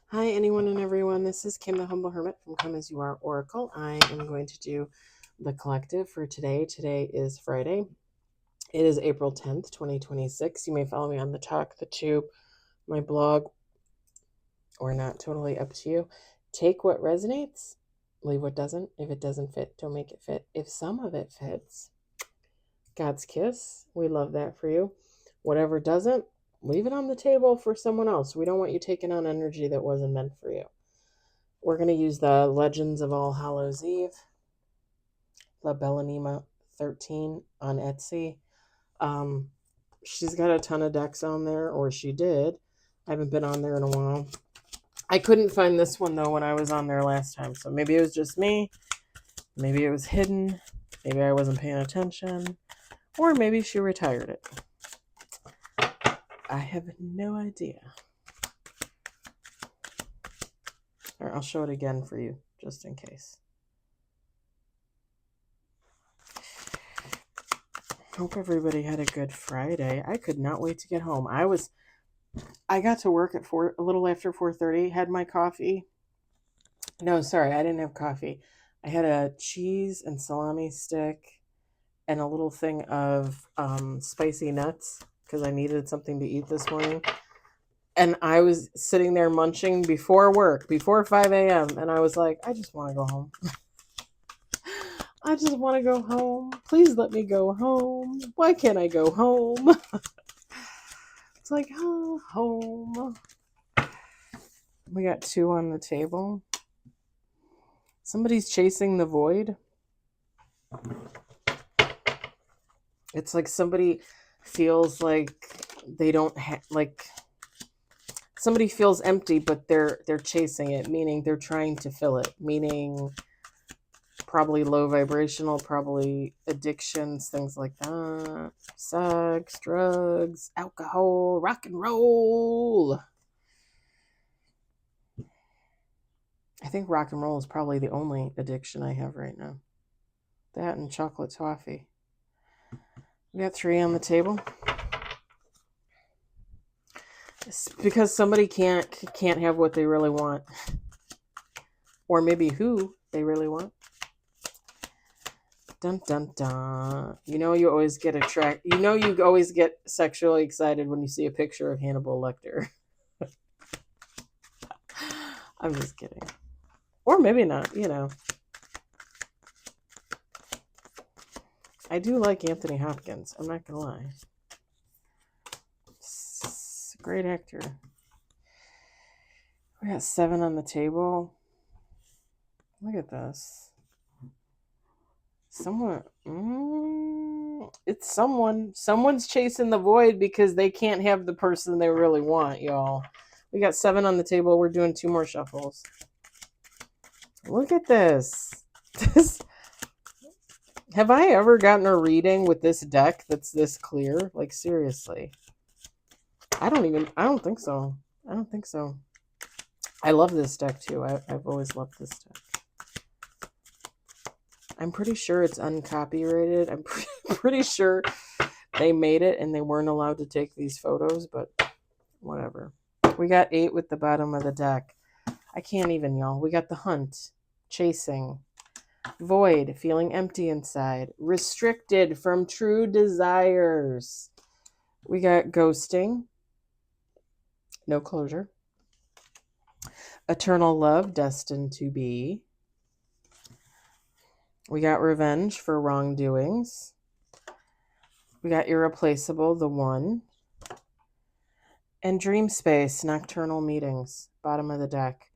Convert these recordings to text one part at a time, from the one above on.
Hi, anyone and everyone. This is Kim, the Humble Hermit from Come As You Are Oracle. I am going to do the collective for today. Today is Friday. It is April 10th, 2026. You may follow me on the Talk, the Tube, my blog, or not. Totally up to you. Take what resonates, leave what doesn't. If it doesn't fit, don't make it fit. If some of it fits, God's kiss. We love that for you. Whatever doesn't, leave it on the table for someone else. We don't want you taking on energy that wasn't meant for you. We're going to use the Legends of All Hallows Eve, La Bellanima 13 on Etsy. She's got a ton of decks on there, or she did. I haven't been on there in a while. I couldn't find this one, though, when I was on there last time. So maybe it was just me. Maybe it was hidden. Maybe I wasn't paying attention. Or maybe she retired it. I have no idea. Or I'll show it again for you, just in case. Hope everybody had a good Friday. I could not wait to get home. I got to work at a little after 4:30, had my coffee. No, sorry, I didn't have coffee. I had a cheese and salami stick and a little thing of spicy nuts because I needed something to eat this morning. And I was sitting there munching before work, before 5 a.m. And I was like, I just want to go home. I just want to go home. Please let me go home. Why can't I go home? It's like, oh, home. We got 2 on the table. Somebody's chasing the void. It's like somebody feels like they don't have, like, somebody feels empty, but they're chasing it, meaning they're trying to fill it, meaning probably low vibrational, probably addictions, things like that. Sex, drugs, alcohol, rock and roll. I think rock and roll is probably the only addiction I have right now. That and chocolate toffee. We got 3 on the table. It's because somebody can't have what they really want. Or maybe who they really want. Dun dun dun. You always get you always get sexually excited when you see a picture of Hannibal Lecter. I'm just kidding. Or maybe not, I do like Anthony Hopkins. I'm not going to lie. He's a great actor. We got 7 on the table. Look at this. It's someone. Someone's chasing the void because they can't have the person they really want, y'all. We got 7 on the table. We're doing 2 more shuffles. Look at this. Have I ever gotten a reading with this deck that's this clear? Like, seriously. I don't think so. I don't think so. I love this deck, too. I've always loved this deck. I'm pretty sure it's uncopyrighted. I'm pretty sure they made it and they weren't allowed to take these photos, but whatever. We got 8 with the bottom of the deck. I can't even, y'all. We got the hunt, chasing, void, feeling empty inside, restricted from true desires. We got ghosting, no closure, eternal love, destined to be. We got revenge for wrongdoings. We got irreplaceable, the one. And dream space, nocturnal meetings, bottom of the deck.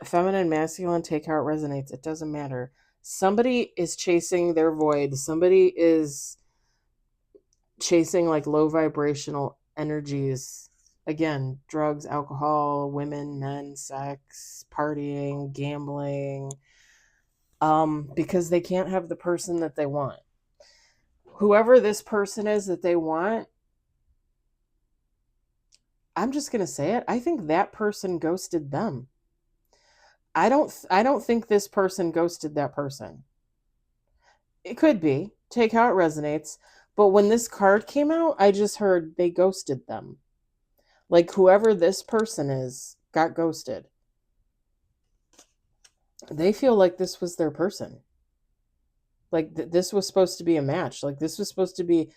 Feminine, masculine, take how it resonates. It doesn't matter. Somebody is chasing their void. Somebody is chasing like low vibrational energies. Again, drugs, alcohol, women, men, sex, partying, gambling. Because they can't have the person that they want. Whoever this person is that they want, I'm just going to say it. I think that person ghosted them. I don't think this person ghosted that person. It could be. Take how it resonates. But when this card came out, I just heard they ghosted them. Like whoever this person is got ghosted. They feel like this was their person. Like this was supposed to be a match. Like this was supposed to be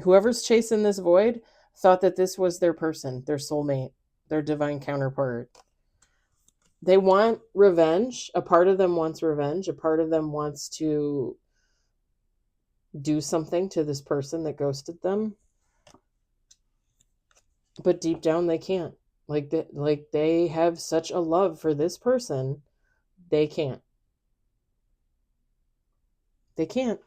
whoever's chasing this void thought that this was their person, their soulmate, their divine counterpart. They want revenge. A part of them wants revenge. A part of them wants to do something to this person that ghosted them. But deep down they can't. Like they have such a love for this person, they can't. They can't.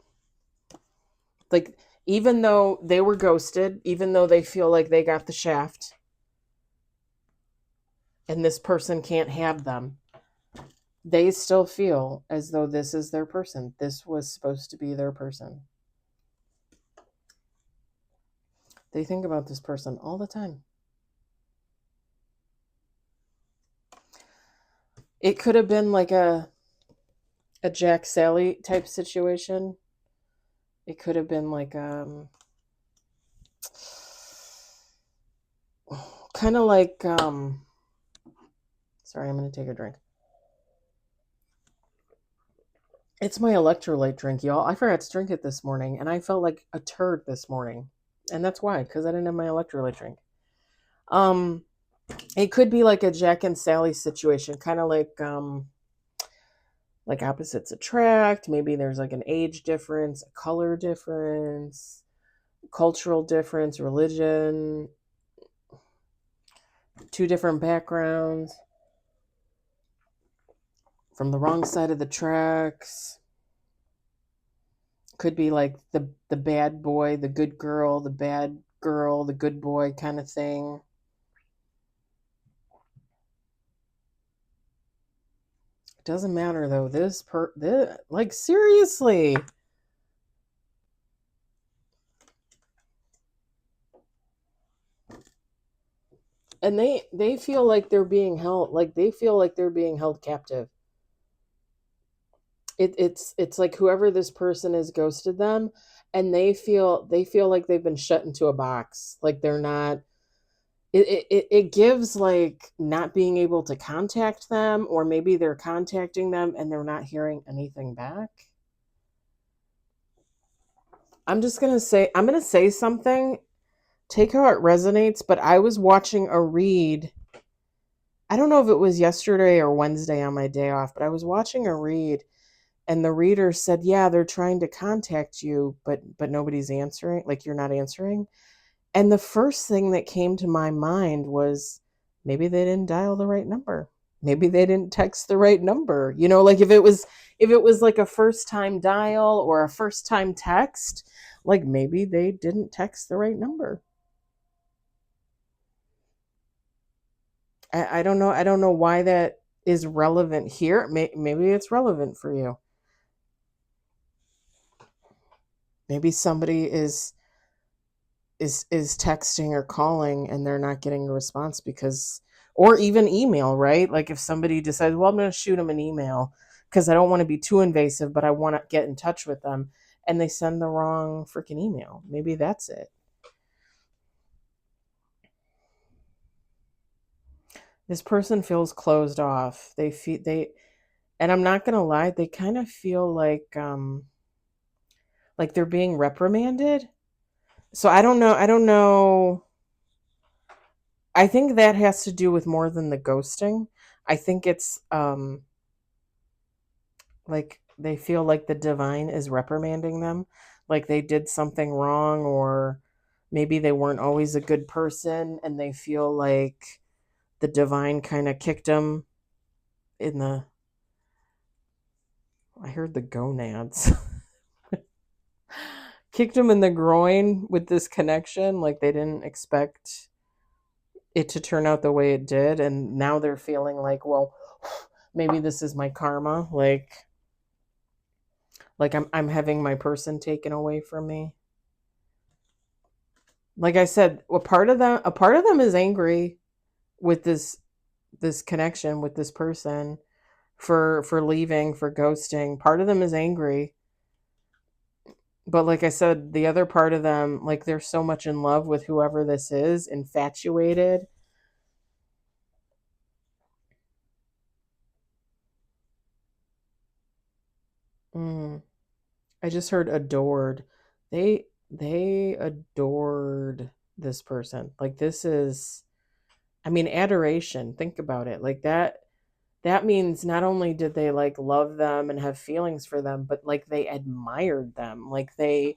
Like even though they were ghosted, even though they feel like they got the shaft and this person can't have them, they still feel as though this is their person. This was supposed to be their person. They think about this person all the time. It could have been like a Jack Sally type situation. It could have been like kind of like sorry, I'm going to take a drink. It's my electrolyte drink, y'all. I forgot to drink it this morning, and I felt like a turd this morning. And that's why, because I didn't have my electrolyte drink. It could be like a Jack and Sally situation, kind of like opposites attract. Maybe there's like an age difference, a color difference, cultural difference, religion, two different backgrounds, from the wrong side of the tracks. Could be like the bad boy, the good girl, the bad girl, the good boy kind of thing. It doesn't matter though. This like seriously. And they feel like they're being held, like they feel like they're being held captive. It's like whoever this person is ghosted them, and they feel like they've been shut into a box, like they're not. It gives like not being able to contact them, or maybe they're contacting them and they're not hearing anything back. I'm gonna say something, take how it resonates, but I was watching a read. I don't know if it was yesterday or Wednesday on my day off, but I was watching a read, and the reader said, yeah, they're trying to contact you, but nobody's answering, like you're not answering. And the first thing that came to my mind was, maybe they didn't dial the right number. Maybe they didn't text the right number. Like if it was like a first time dial or a first time text, like maybe they didn't text the right number. I don't know. I don't know why that is relevant here. Maybe it's relevant for you. Maybe somebody is texting or calling and they're not getting a response because, or even email, right? Like if somebody decides, well, I'm going to shoot them an email because I don't want to be too invasive, but I want to get in touch with them, and they send the wrong freaking email. Maybe that's it. This person feels closed off. And I'm not going to lie, they kind of feel like they're being reprimanded. So I don't know. I think that has to do with more than the ghosting. I think it's like they feel like the divine is reprimanding them, like they did something wrong, or maybe they weren't always a good person, and they feel like the divine kind of kicked them in the, I heard the gonads. Kicked them in the groin with this connection, like they didn't expect it to turn out the way it did, and now they're feeling like, well, maybe this is my karma, like I'm having my person taken away from me. Like I said, a part of them is angry with this connection with this person, for leaving, for ghosting. Part of them is angry, but like I said, the other part of them, like they're so much in love with whoever this is, infatuated. Mm. I just heard adored. They adored this person. Like this is, I mean, adoration. Think about it. Like that means not only did they like love them and have feelings for them, but like they admired them. Like they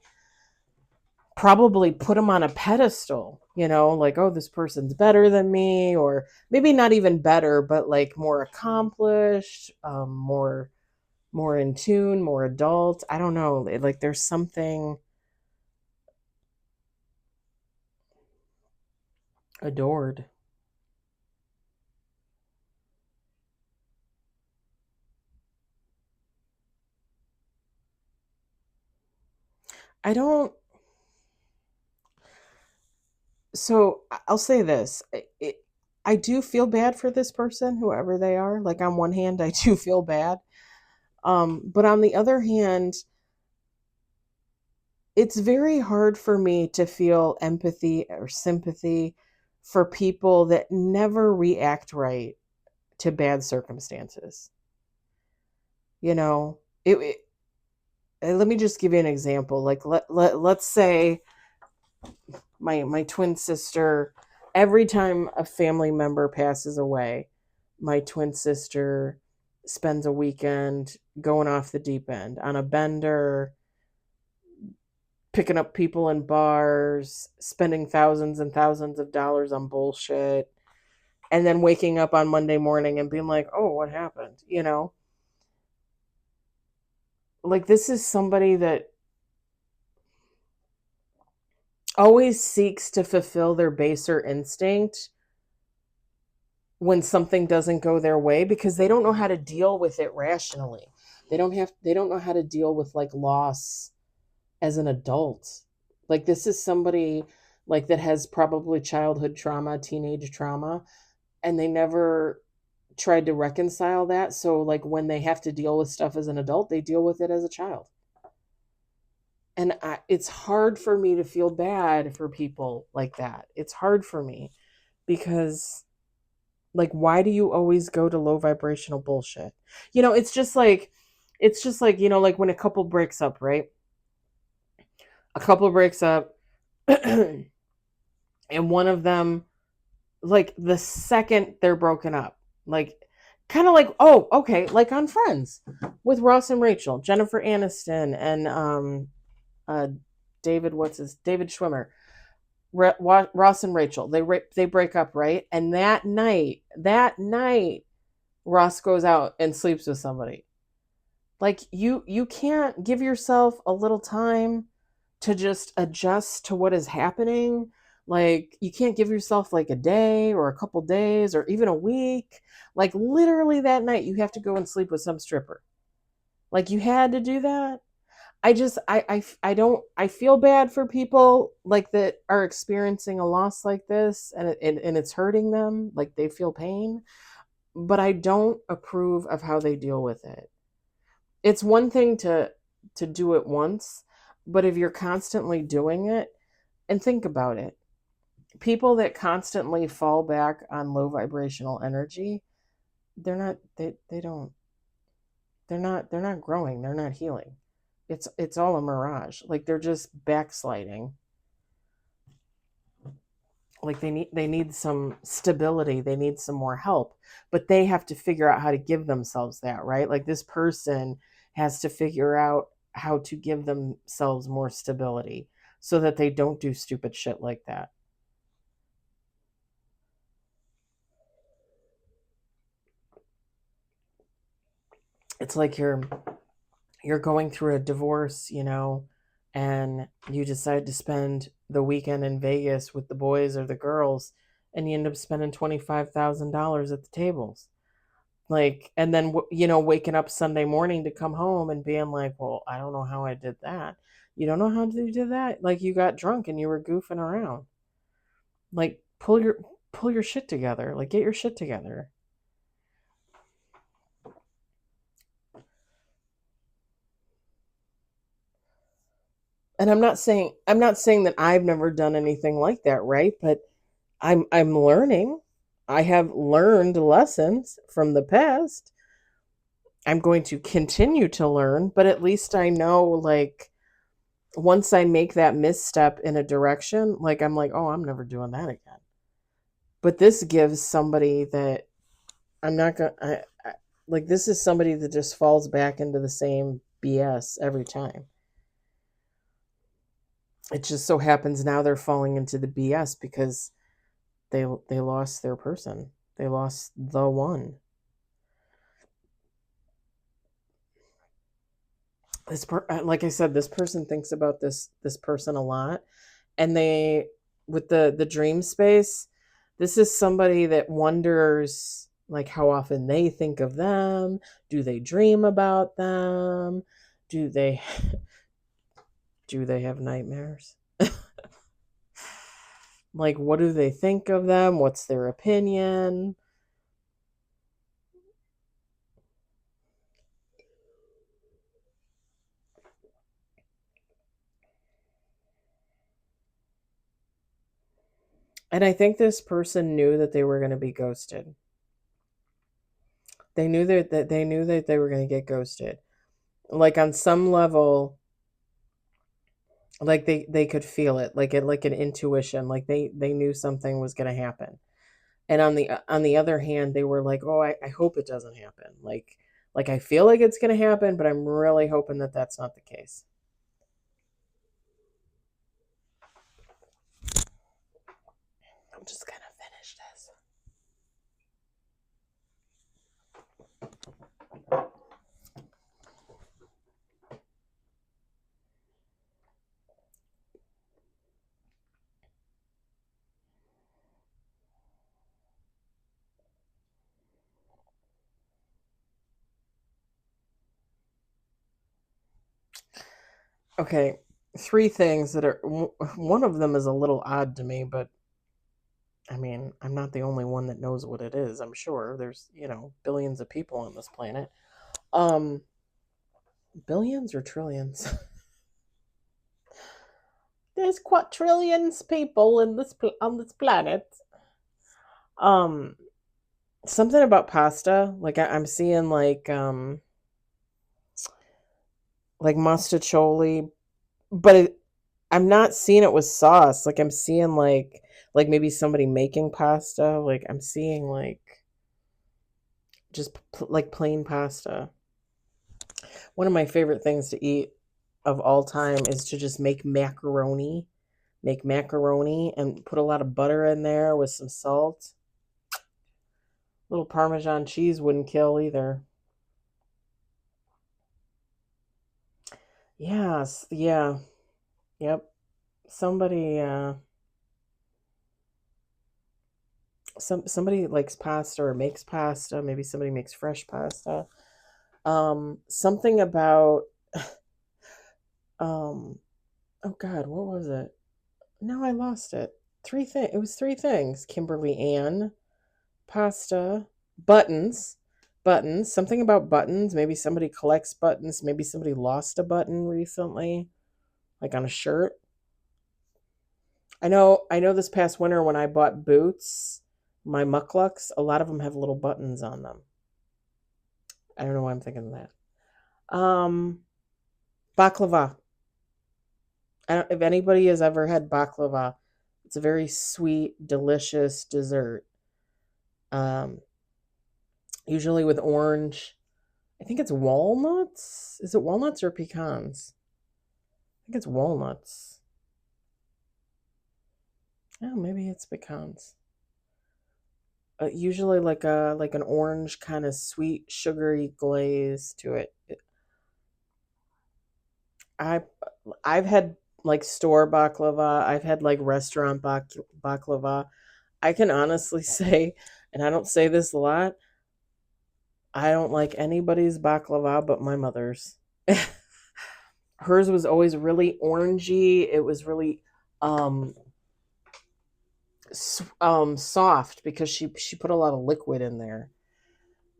probably put them on a pedestal, like, oh, this person's better than me, or maybe not even better, but like more accomplished, more in tune, more adult. I don't know. Like there's something adored. I don't. So I'll say this. I do feel bad for this person, whoever they are. Like on one hand, I do feel bad. But on the other hand, it's very hard for me to feel empathy or sympathy for people that never react right to bad circumstances. You know, let me just give you an example. Like let's say my twin sister, every time a family member passes away, my twin sister spends a weekend going off the deep end on a bender, picking up people in bars, spending thousands and thousands of dollars on bullshit, and then waking up on Monday morning and being like, "Oh, what happened?" Like this is somebody that always seeks to fulfill their baser instinct when something doesn't go their way because they don't know how to deal with it rationally. They don't know how to deal with like loss as an adult. Like this is somebody like that has probably childhood trauma, teenage trauma, and they never tried to reconcile that. So like when they have to deal with stuff as an adult, they deal with it as a child. And it's hard for me to feel bad for people like that. It's hard for me because like why do you always go to low vibrational bullshit? It's just like like when a couple breaks up, right? A couple breaks up and one of them, like the second they're broken up, like kind of like, oh, okay, like on Friends with Ross and Rachel, Jennifer Aniston and uh David Schwimmer, Ross and Rachel, they break up, right? And that night Ross goes out and sleeps with somebody. Like you can't give yourself a little time to just adjust to what is happening. Like you can't give yourself like a day or a couple days or even a week. Like literally that night you have to go and sleep with some stripper. Like you had to do that. I don't, I feel bad for people like that are experiencing a loss like this, and it's hurting them, like they feel pain, but I don't approve of how they deal with it. It's one thing to do it once, but if you're constantly doing it, and think about it, people that constantly fall back on low vibrational energy, they don't, they're not growing, they're not healing. It's all a mirage. Like they're just backsliding. Like they need some stability, they need some more help, but they have to figure out how to give themselves that, right? Like this person has to figure out how to give themselves more stability so that they don't do stupid shit like that. It's like you're going through a divorce, and you decide to spend the weekend in Vegas with the boys or the girls, and you end up spending $25,000 at the tables. Like, and then, waking up Sunday morning to come home and being like, well, I don't know how I did that. You don't know how you did that? Like, you got drunk and you were goofing around. Like, pull your shit together. Like, get your shit together. And I'm not saying that I've never done anything like that, right? But I'm learning. I have learned lessons from the past. I'm going to continue to learn, but at least I know, like, once I make that misstep in a direction, like, I'm like, oh, I'm never doing that again. But this gives somebody that I'm not going to, like, this is somebody that just falls back into the same BS every time. It just so happens now they're falling into the BS because they lost their person. They lost the one. Like I said, this person thinks about this person a lot, and they, with the dream space, this is somebody that wonders, like, how often they think of them. Do they dream about them? Do they do they have nightmares? Like, what do they think of them? What's their opinion? And I think this person knew that they were going to be ghosted. They knew that they knew that they were going to get ghosted. Like, on some level, like, they could feel it, like an intuition, like they knew something was going to happen. And on the other hand, they were like, oh, I hope it doesn't happen. Like, I feel like it's going to happen, but I'm really hoping that that's not the case. I'm just going to finish this. Okay, three things that are, one of them is a little odd to me, but I mean, I'm not the only one that knows what it is. I'm sure there's, billions of people on this planet. Um, Billions or trillions? There's quadrillions people in this on this planet. Um, Something about pasta. Like, I'm seeing, like mostaccioli, but I'm not seeing it with sauce. Like, I'm seeing, like maybe somebody making pasta. Like, I'm seeing, like, just like plain pasta. One of my favorite things to eat of all time is to just make macaroni. Make macaroni and put a lot of butter in there with some salt. A little Parmesan cheese wouldn't kill either. Yes, yeah, yep. Somebody, somebody likes pasta or makes pasta. Maybe somebody makes fresh pasta. Something about, um, oh God, what was it? No, I lost it. It was three things. Kimberly Ann, pasta, buttons, buttons. Something about buttons. Maybe somebody collects buttons. Maybe somebody lost a button recently, like on a shirt. I know this past winter when I bought boots, my mucklucks, a lot of them have little buttons on them. I don't know why I'm thinking of that. Baklava. If anybody has ever had baklava, it's a very sweet, delicious dessert. Um, Usually with orange. I think it's walnuts. Is it walnuts or pecans? I think it's walnuts. Oh, maybe it's pecans. Usually like an orange kind of sweet sugary glaze to it. I I've had like store baklava. I've had like restaurant baklava. I can honestly say, and I don't say this a lot, I don't like anybody's baklava but my mother's. Hers was always really orangey. It was really um soft because she put a lot of liquid in there.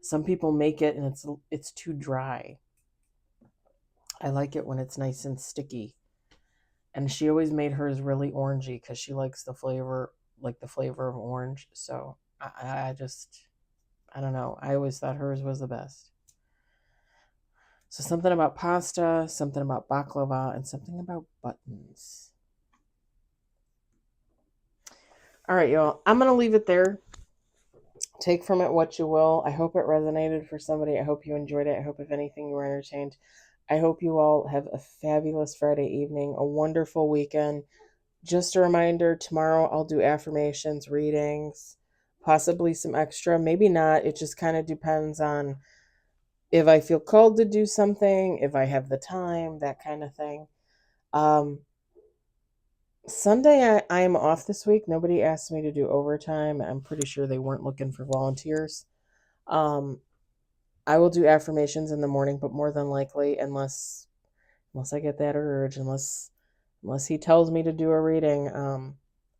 Some people make it and it's too dry. I like it when it's nice and sticky. And she always made hers really orangey because she likes the flavor of orange. So I just, I don't know. I always thought hers was the best. So something about pasta, something about baklava, and something about buttons. All right, y'all. I'm going to leave it there. Take from it what you will. I hope it resonated for somebody. I hope you enjoyed it. I hope, if anything, you were entertained. I hope you all have a fabulous Friday evening, a wonderful weekend. Just a reminder, tomorrow I'll do affirmations, readings, possibly some extra, maybe not. It just kind of depends on if I feel called to do something, if I have the time, that kind of thing. Sunday, I am off this week. Nobody asked me to do overtime. I'm pretty sure they weren't looking for volunteers. Um, I will do affirmations in the morning, but more than likely, unless I get that urge, unless he tells me to do a reading,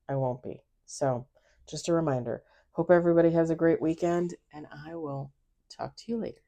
I won't be. So, just a reminder. Hope everybody has a great weekend, and I will talk to you later.